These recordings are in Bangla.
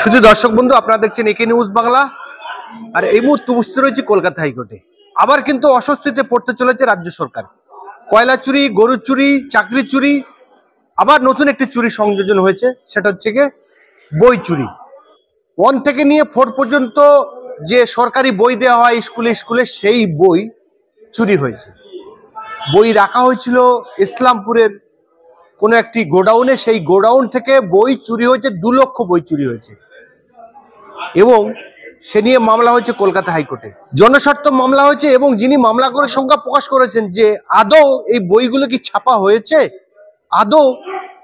শুধু দর্শক বন্ধু, আপনারা দেখছেন একে নিউজ বাংলা। আর এই মুহূর্তে উপস্থিত রয়েছে কলকাতা হাইকোর্টে। আবার কিন্তু অস্বস্তিতে পড়তে চলেছে রাজ্য সরকার। কয়লা চুরি, গরু চুরি, চাকরি চুরি, আবার নতুন একটি চুরি সংযোজন হয়েছে, সেটা হচ্ছে গিয়ে বই চুরি। 1 থেকে নিয়ে 4 পর্যন্ত যে সরকারি বই দেওয়া হয় স্কুলে স্কুলে, সেই বই চুরি হয়েছে। বই রাখা হয়েছিল ইসলামপুরের কোনো একটি গোডাউনে, সেই গোডাউন থেকে বই চুরি হয়েছে, 2 লক্ষ বই চুরি হয়েছে এবং সে নিয়ে মামলা হয়েছে কলকাতা হাইকোর্টে। জনস্বার্থ মামলা হয়েছে এবং যিনি মামলা করে সংখ্যা প্রকাশ করেছেন যে আদৌ এই বইগুলো কি ছাপা হয়েছে, আদৌ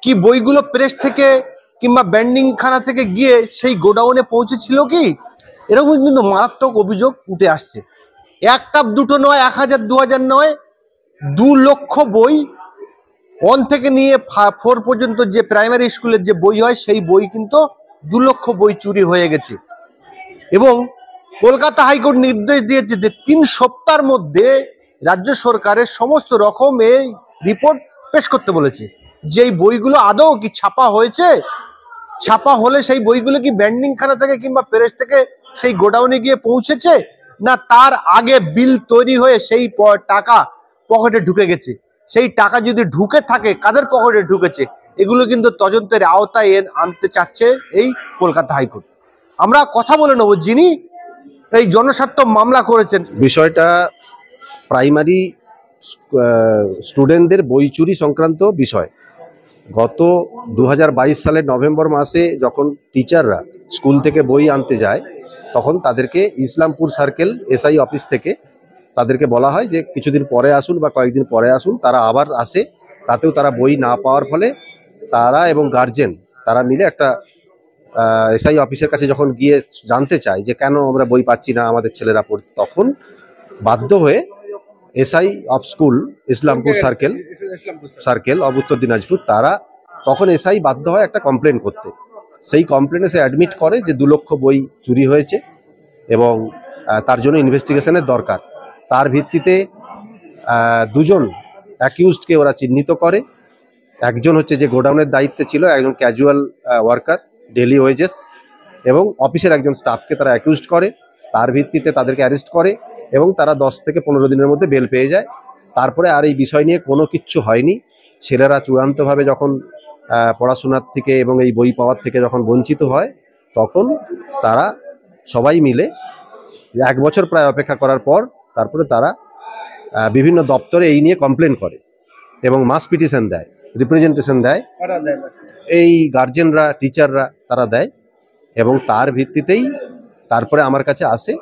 কি বইগুলো প্রেস থেকে কিংবা ব্যান্ডিং খানা থেকে গিয়ে সেই গোডাউনে পৌঁছেছিল কি, এরকম কিন্তু মারাত্মক অভিযোগ উঠে আসছে। একটা দুটো নয়, 1000 2000 নয়, 2 লক্ষ বই 1 থেকে নিয়ে 4 পর্যন্ত যে প্রাইমারি স্কুলের যে বই হয়, সেই বই কিন্তু 2 লক্ষ বই চুরি হয়ে গেছে। এবং কলকাতা হাইকোর্ট নির্দেশ দিয়েছে যে 3 সপ্তাহের মধ্যে রাজ্য সরকারের সমস্ত রকমের রিপোর্ট পেশ করতে বলেছে যে এই বইগুলো আদৌ কি ছাপা হয়েছে, ছাপা হলে সেই বইগুলো কি ব্যান্ডিং খানা থেকে কিংবা প্রেস থেকে সেই গোডাউনে গিয়ে পৌঁছেছে, না তার আগে বিল তৈরি হয়ে সেই টাকা পকেটে ঢুকে গেছে। সেই টাকা যদি ঢুকে থাকে, কাদের পকেটে ঢুকেছে, এগুলো কিন্তু তদন্তের আওতায় আনতে চাচ্ছে এই কলকাতা হাইকোর্ট। আমরা কথা বলে নেব যিনি এই জনস্বার্থ মামলা করেছেন। বিষয়টা প্রাইমারি স্টুডেন্টদের বই চুরি সংক্রান্ত বিষয়। গত 2022 সালের নভেম্বর মাসে যখন টিচাররা স্কুল থেকে বই আনতে যায়, তখন তাদেরকে ইসলামপুর সার্কেল এসআই অফিস থেকে তাদেরকে বলা হয় যে কিছুদিন পরে আসুন বা কয়েকদিন পরে আসুন। তারা আবার আসে, তাতেও তারা বই না পাওয়ার ফলে তারা এবং গার্জেন তারা মিলে একটা এসআই অফিসের কাছে যখন গিয়ে জানতে চায় যে কেন আমরা বই পাচ্ছি না, আমাদের ছেলেরা পড়ে, তখন বাধ্য হয়ে SI of school Islampur circle of উত্তর দিনাজপুর, তারা তখন এসআই বাধ্য হয় একটা কমপ্লেন করতে। সেই কমপ্লেনে সে অ্যাডমিট করে যে 2 লক্ষ বই চুরি হয়েছে এবং তার জন্য ইনভেস্টিগেশনের দরকার। তার ভিত্তিতে 2 জন অ্যাকিউজডকে ওরা চিহ্নিত করে। একজন হচ্ছে যে গোডাউনের দায়িত্বে ছিল, একজন ক্যাজুয়াল ওয়ার্কার, ডেলি ওয়েজেস, এবং অফিসের একজন স্টাফকে তারা অ্যাকিউজড করে। তার ভিত্তিতে তাদেরকে অ্যারেস্ট করে এবং তারা 10 থেকে 15 দিনের মধ্যে বেল পেয়ে যায়। তারপরে আর এই বিষয় নিয়ে কোনো কিচ্ছু হয়নি। ছেলেরা চূড়ান্তভাবে যখন পড়াশোনার থেকে এবং এই বই পাওয়ার থেকে যখন বঞ্চিত হয়, তখন তারা সবাই মিলে 1 বছর প্রায় অপেক্ষা করার পর তারপরে তারা বিভিন্ন দপ্তরে এই নিয়ে কমপ্লেন করে এবং মাস পিটিশন দেয়, রিপ্রেজেন্টেশন দেয়। এই গার্জেনরা, টিচাররা তারা দেয় এবং তার ভিত্তিতেই তারপরে আমার কাছে আসে,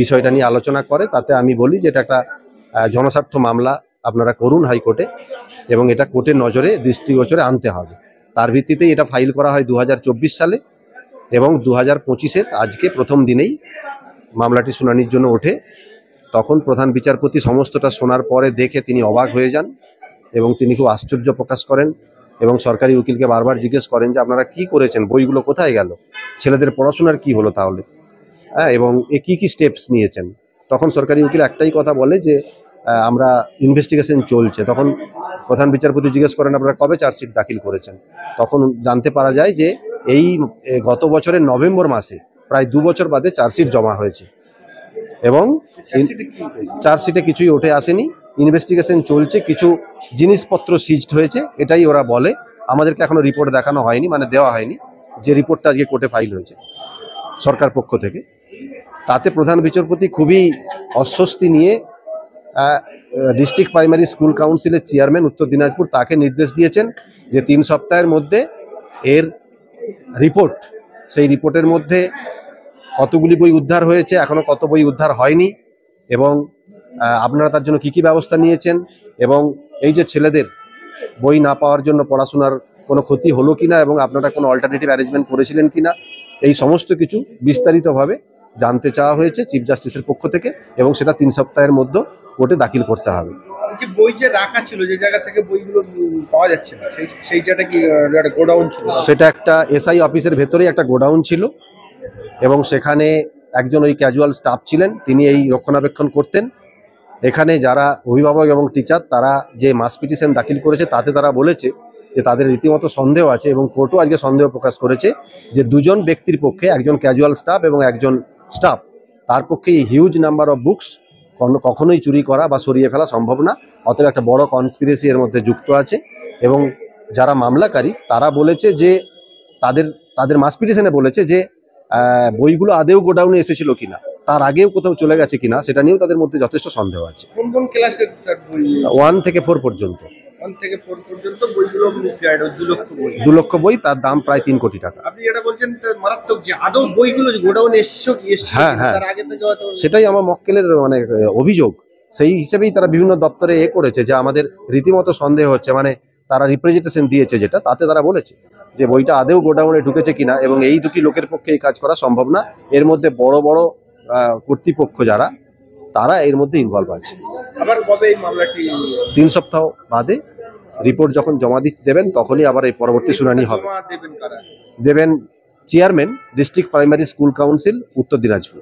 বিষয়টা নিয়ে আলোচনা করে। তাতে আমি বলি যে এটা একটা জনস্বার্থ মামলা আপনারা করুন হাইকোর্টে এবং এটা কোর্টের নজরে, দৃষ্টিগোচরে আনতে হবে। তার ভিত্তিতেই এটা ফাইল করা হয় 2024 সালে এবং 2025-এর আজকে প্রথম দিনেই মামলাটি শুনানির জন্য ওঠে। তখন প্রধান বিচারপতি সমস্তটা শোনার পরে দেখে তিনি অবাক হয়ে যান এবং তিনি খুব আশ্চর্য প্রকাশ করেন এবং সরকারি উকিলকে বারবার জিজ্ঞেস করেন যে আপনারা কি করেছেন, বইগুলো কোথায় গেল, ছেলেদের পড়াশোনার কি হলো তাহলে, এবং এ কী স্টেপস নিয়েছেন। তখন সরকারি উকিল একটাই কথা বলে যে আমরা ইনভেস্টিগেশন চলছে। তখন প্রধান বিচারপতি জিজ্ঞেস করেন আপনারা কবে চার্জশিট দাখিল করেছেন। তখন জানতে পারা যায় যে এই গত বছরের নভেম্বর মাসে প্রায় 2 বছর বাদে চার্জশিট জমা হয়েছে এবং চার্জশিটে কিছুই উঠে আসেনি। ইনভেস্টিগেশন চলছে, কিছু জিনিসপত্র সিজড হয়েছে, এটাই ওরা বলে। আমাদেরকে এখনো রিপোর্ট দেখানো হয়নি, মানে দেওয়া হয়নি, যে রিপোর্টটা আজকে কোর্টে ফাইল হয়েছে সরকার পক্ষ থেকে। তাতে প্রধান বিচারপতি খুবই অস্বস্তি নিয়ে ডিস্ট্রিক্ট প্রাইমারি স্কুল কাউন্সিলের চেয়ারম্যান উত্তর দিনাজপুর, তাকে নির্দেশ দিয়েছেন যে 3 সপ্তাহের মধ্যে এর রিপোর্ট, সেই রিপোর্টের মধ্যে কতগুলি বই উদ্ধার হয়েছে, এখনো কত বই উদ্ধার হয়নি, এবং আপনারা তার জন্য কি ব্যবস্থা নিয়েছেন, এবং এই যে ছেলেদের বই না পাওয়ার জন্য পড়াশোনার কোনো ক্ষতি হলো কিনা এবং আপনারা কোনো অল্টারনেটিভ অ্যারেঞ্জমেন্ট করেছিলেন কিনা, এই সমস্ত কিছু বিস্তারিতভাবে জানতে চাওয়া হয়েছে চিফ জাস্টিসের পক্ষ থেকে এবং সেটা 3 সপ্তাহের মধ্যে কোর্টে দাখিল করতে হবে। বই যে রাখা ছিল, যে জায়গা থেকে বইগুলো পাওয়া যাচ্ছে না, সেই জায়গাটা কি একটা গোডাউন ছিল? সেটা একটা এসআই অফিসের ভেতরেই একটা গোডাউন ছিল এবং সেখানে একজন ওই ক্যাজুয়াল স্টাফ ছিলেন, তিনি এই রক্ষণাবেক্ষণ করতেন। এখানে যারা অভিভাবক এবং টিচার, তারা যে মাস পিটিশন দাখিল করেছে তাতে তারা বলেছে যে তাদের রীতিমতো সন্দেহ আছে, এবং কোর্টও আজকে সন্দেহ প্রকাশ করেছে যে দুজন ব্যক্তির পক্ষে, একজন ক্যাজুয়াল স্টাফ এবং একজন স্টাফ, তার পক্ষে এই হিউজ নাম্বার অফ বুকস কখনোই চুরি করা বা সরিয়ে ফেলা সম্ভব না। অতএব একটা বড় কনস্পিরেসি এর মধ্যে যুক্ত আছে, এবং যারা মামলাকারী তারা বলেছে যে তাদের মাসপিটিশনে বলেছে যে বইগুলো আদেও গোডাউনে এসেছিল কিনা, তার আগেও কোথাও চলে গেছে কিনা, সেটা নিয়েও তাদের মধ্যে যথেষ্ট সন্দেহ আছে। কোন কোন ক্লাসের বই? 1 থেকে 4 পর্যন্ত। 1 থেকে 4 পর্যন্ত বইগুলো মিসগাইড, 2 লক্ষ বই। 2 লক্ষ বই, তার দাম প্রায় 3 কোটি টাকা। আপনি এটা বলছেন তো মারাত্মক, যে আদৌ বইগুলো গোডাউনে এসেছিল কি হ্যাঁ, হ্যাঁ, তার আগে থেকে হয়তো সেটাই আমার মক্কেলের মানে অভিযোগ। সেই হিসেবেই তারা বিভিন্ন দপ্তরে করেছে যে আমাদের রীতিমতো সন্দেহ হচ্ছে, মানে তারা রিপ্রেজেন্টেশন দিয়েছে যেটা, তাতে তারা বলেছে যে বইটা আদেও গোডাউনে ঢুকেছে কিনা, এবং এই দুটি লোকের পক্ষে এই কাজ করা সম্ভব না। এর মধ্যে বড় বড় কর্তৃপক্ষ যারা, তারা এর মধ্যে ইনভলভ আছে। আবার কবে এই মামলাটি? 3 সপ্তাহ বাদে রিপোর্ট যখন জমা দেবেন তখনই আবার এই পরবর্তী শুনানি হবে। জমা দেবেন কারা? দেবেন chairman, district primary school council, উত্তর দিনাজপুর।